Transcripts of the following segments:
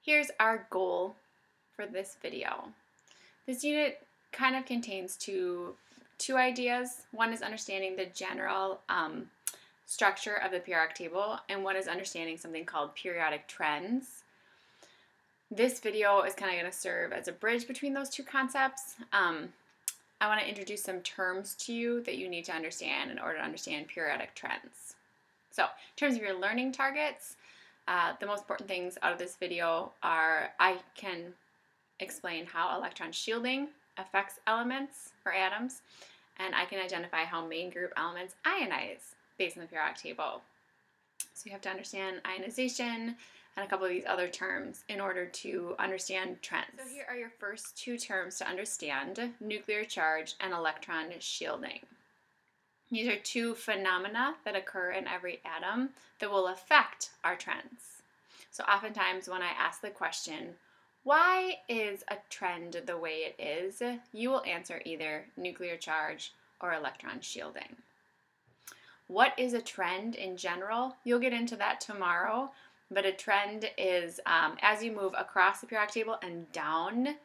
Here's our goal for this video. This unit kind of contains two ideas. One is understanding the general structure of the periodic table, and one is understanding something called periodic trends. This video is kind of going to serve as a bridge between those two concepts. I want to introduce some terms to you that you need to understand in order to understand periodic trends. So, in terms of your learning targets, the most important things out of this video are I can explain how electron shielding affects elements or atoms, and I can identify how main group elements ionize based on the periodic table. So you have to understand ionization and a couple of these other terms in order to understand trends. So here are your first two terms to understand: nuclear charge and electron shielding. These are two phenomena that occur in every atom that will affect our trends. So oftentimes when I ask the question, why is a trend the way it is, you will answer either nuclear charge or electron shielding. What is a trend in general? You'll get into that tomorrow, but a trend is as you move across the periodic table and down,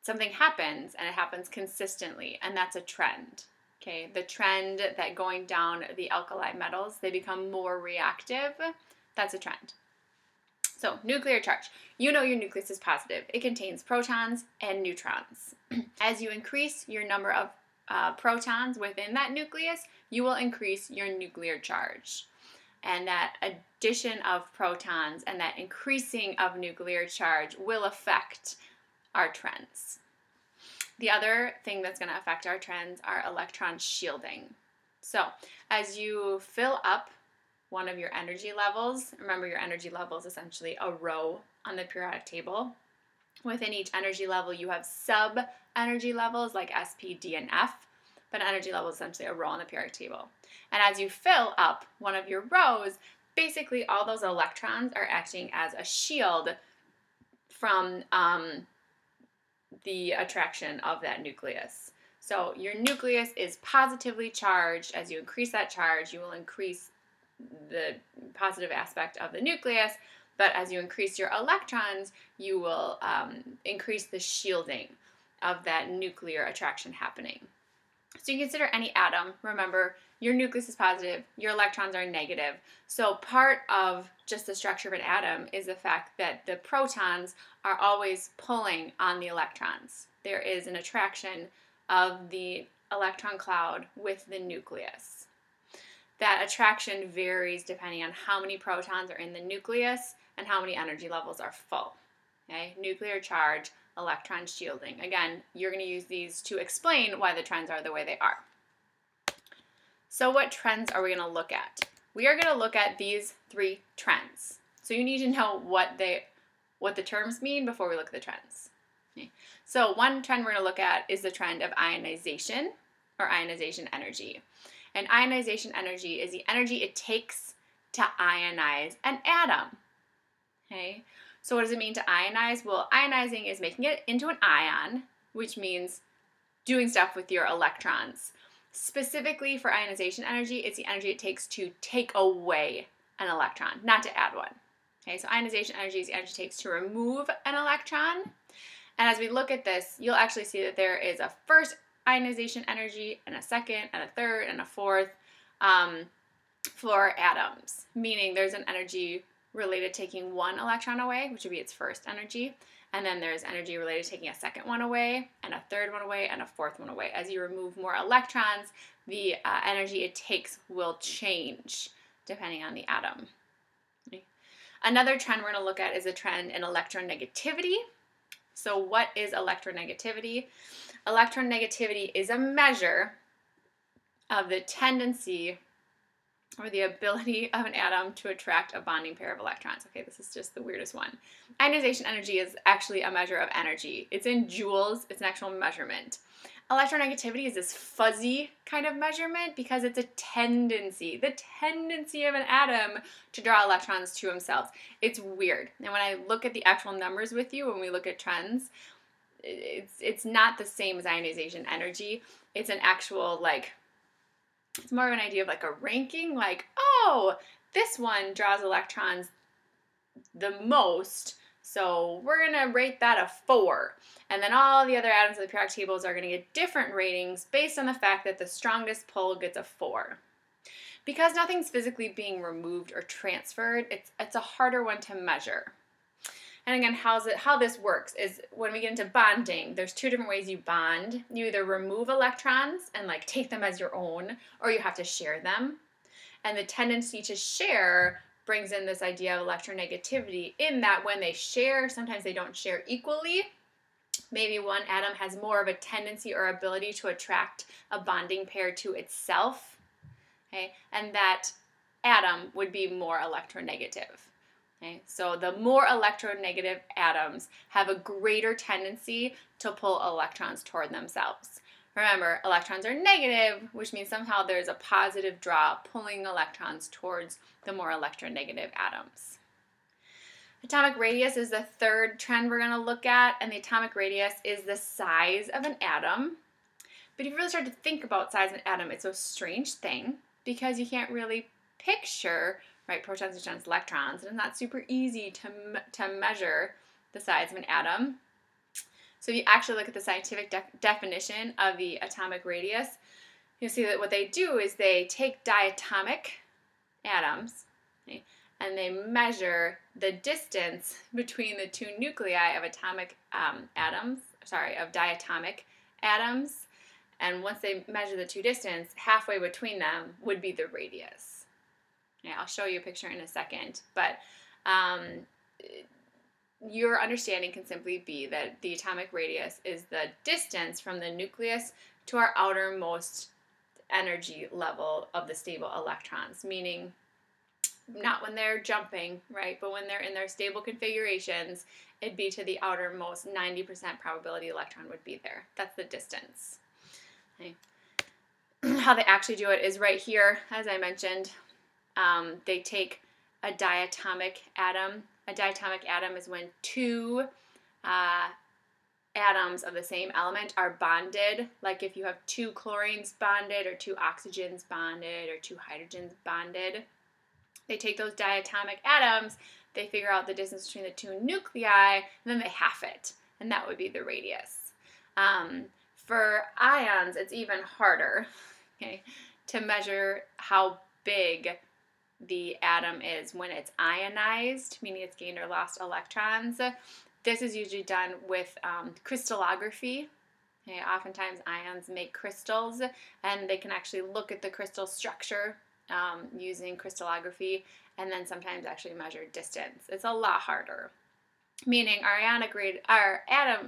something happens, and it happens consistently, and that's a trend. Okay, the trend that going down the alkali metals, they become more reactive, that's a trend. So, nuclear charge. You know your nucleus is positive. It contains protons and neutrons. As you increase your number of protons within that nucleus, you will increase your nuclear charge. And that addition of protons and that increasing of nuclear charge will affect our trends. The other thing that's going to affect our trends are electron shielding. So, as you fill up one of your energy levels, remember your energy level is essentially a row on the periodic table. Within each energy level, you have sub-energy levels like S, P, D, and F, but an energy level is essentially a row on the periodic table. And as you fill up one of your rows, basically all those electrons are acting as a shield from the attraction of that nucleus. So your nucleus is positively charged. As you increase that charge, you will increase the positive aspect of the nucleus, but as you increase your electrons, you will increase the shielding of that nuclear attraction happening. So you consider any atom, remember, your nucleus is positive, your electrons are negative. So part of just the structure of an atom is the fact that the protons are always pulling on the electrons. There is an attraction of the electron cloud with the nucleus. That attraction varies depending on how many protons are in the nucleus and how many energy levels are full. Okay? Nuclear charge, electron shielding. Again, you're going to use these to explain why the trends are the way they are. So what trends are we going to look at? We are going to look at these three trends. So you need to know what the terms mean before we look at the trends. Okay. So one trend we're going to look at is the trend of ionization or ionization energy. And ionization energy is the energy it takes to ionize an atom. Okay? So what does it mean to ionize? Well, ionizing is making it into an ion, which means doing stuff with your electrons. Specifically for ionization energy, it's the energy it takes to take away an electron, not to add one. Okay, so ionization energy is the energy it takes to remove an electron. And as we look at this, you'll actually see that there is a first ionization energy and a second and a third and a fourth for atoms, meaning there's an energy related to taking one electron away, which would be its first energy, and then there's energy related to taking a second one away and a third one away and a fourth one away. As you remove more electrons, the energy it takes will change depending on the atom. Okay. Another trend we're going to look at is a trend in electronegativity. So what is electronegativity? Electronegativity is a measure of the tendency or the ability of an atom to attract a bonding pair of electrons. Okay, this is just the weirdest one. Ionization energy is actually a measure of energy. It's in joules. It's an actual measurement. Electronegativity is this fuzzy kind of measurement because it's a tendency, the tendency of an atom to draw electrons to themselves. It's weird. And when I look at the actual numbers with you, when we look at trends, it's not the same as ionization energy. It's an actual, it's more of an idea of like a ranking, like, oh, this one draws electrons the most, So we're going to rate that a 4. And then all the other atoms of the periodic tables are going to get different ratings based on the fact that the strongest pull gets a 4. Because nothing's physically being removed or transferred, it's a harder one to measure. And again, how this works is when we get into bonding, there's 2 different ways you bond. You either remove electrons and like take them as your own, or you have to share them. And the tendency to share brings in this idea of electronegativity, in that when they share, sometimes they don't share equally. Maybe one atom has more of a tendency or ability to attract a bonding pair to itself, okay? And that atom would be more electronegative. Okay, so the more electronegative atoms have a greater tendency to pull electrons toward themselves. Remember, electrons are negative, which means somehow there's a positive draw pulling electrons towards the more electronegative atoms. Atomic radius is the 3rd trend we're going to look at, and the atomic radius is the size of an atom. But if you really start to think about size of an atom, it's a strange thing because you can't really picture, right, protons, neutrons, electrons, and it's not super easy to measure the size of an atom. So if you actually look at the scientific definition of the atomic radius, you'll see that what they do is they take diatomic atoms, okay, and they measure the distance between the 2 nuclei of diatomic atoms, and once they measure the 2 distance, halfway between them would be the radius. Yeah, I'll show you a picture in a second, but your understanding can simply be that the atomic radius is the distance from the nucleus to our outermost energy level of the stable electrons, meaning not when they're jumping, right, but when they're in their stable configurations, it'd be to the outermost 90% probability electron would be there. That's the distance. Okay. How they actually do it is right here, as I mentioned. They take a diatomic atom. A diatomic atom is when 2 atoms of the same element are bonded, like if you have 2 chlorines bonded or 2 oxygens bonded or 2 hydrogens bonded. They take those diatomic atoms, they figure out the distance between the 2 nuclei, and then they half it, and that would be the radius. For ions, it's even harder, okay, to measure how big the atom is when it's ionized, meaning it's gained or lost electrons. This is usually done with crystallography. Okay, oftentimes ions make crystals, and they can actually look at the crystal structure using crystallography, and then sometimes actually measure distance. It's a lot harder, meaning our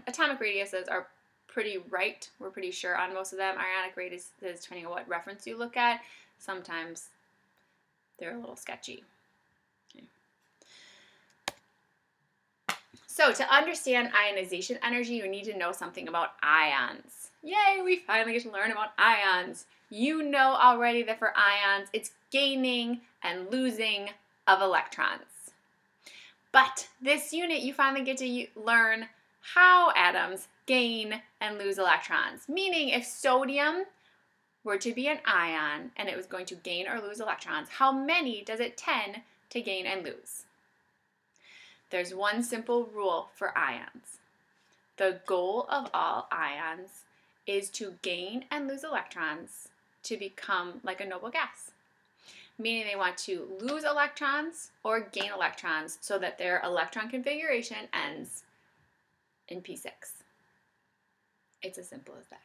atomic radiuses are pretty right. We're pretty sure on most of them. Ionic radiuses, depending on what reference you look at, sometimes they're a little sketchy. Okay. So to understand ionization energy, you need to know something about ions. Yay, we finally get to learn about ions. You know already that for ions, it's gaining and losing of electrons. But this unit, you finally get to learn how atoms gain and lose electrons. Meaning, if sodium were to be an ion and it was going to gain or lose electrons, how many does it tend to gain and lose? There's one simple rule for ions. The goal of all ions is to gain and lose electrons to become like a noble gas. Meaning they want to lose electrons or gain electrons so that their electron configuration ends in P6. It's as simple as that.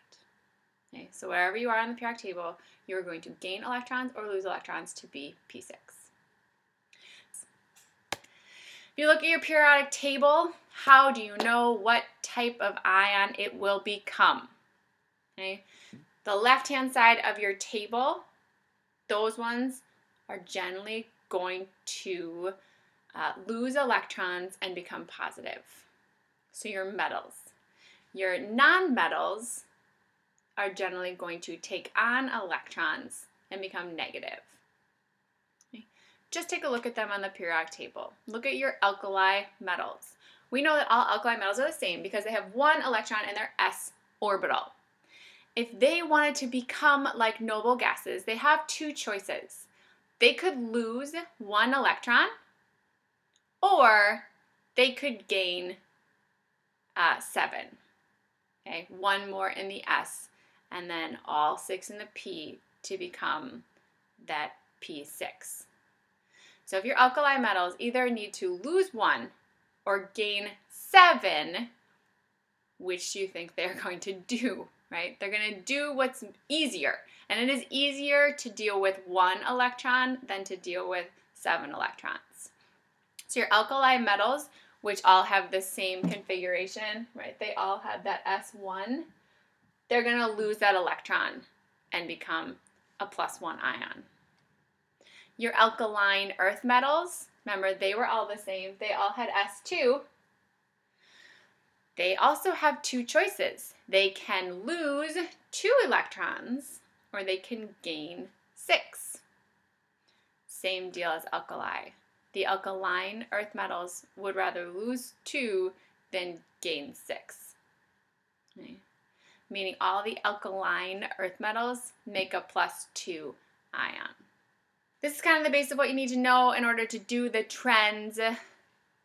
Okay, so wherever you are on the periodic table, you're going to gain electrons or lose electrons to be P6. If you look at your periodic table, how do you know what type of ion it will become? Okay, the left-hand side of your table, those ones are generally going to lose electrons and become positive. So your metals. Your non-metals are generally going to take on electrons and become negative. Okay. Just take a look at them on the periodic table. Look at your alkali metals. We know that all alkali metals are the same because they have 1 electron in their s orbital. If they wanted to become like noble gases, they have 2 choices. They could lose 1 electron, or they could gain 7. Okay, 1 more in the S, and then all 6 in the P to become that P6. So if your alkali metals either need to lose 1 or gain 7, which do you think they're going to do, right? They're going to do what's easier. And it is easier to deal with 1 electron than to deal with 7 electrons. So your alkali metals, which all have the same configuration, right? They all have that S1. They're going to lose that electron and become a +1 ion. Your alkaline earth metals, remember they were all the same. They all had S2. They also have 2 choices. They can lose 2 electrons or they can gain 6. Same deal as alkali. The alkaline earth metals would rather lose 2 than gain 6. Okay. Meaning all the alkaline earth metals make a +2 ion. This is kind of the base of what you need to know in order to do the trends.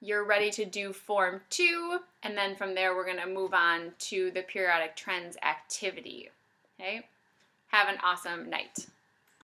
You're ready to do Form 2, and then from there we're going to move on to the periodic trends activity. Okay? Have an awesome night.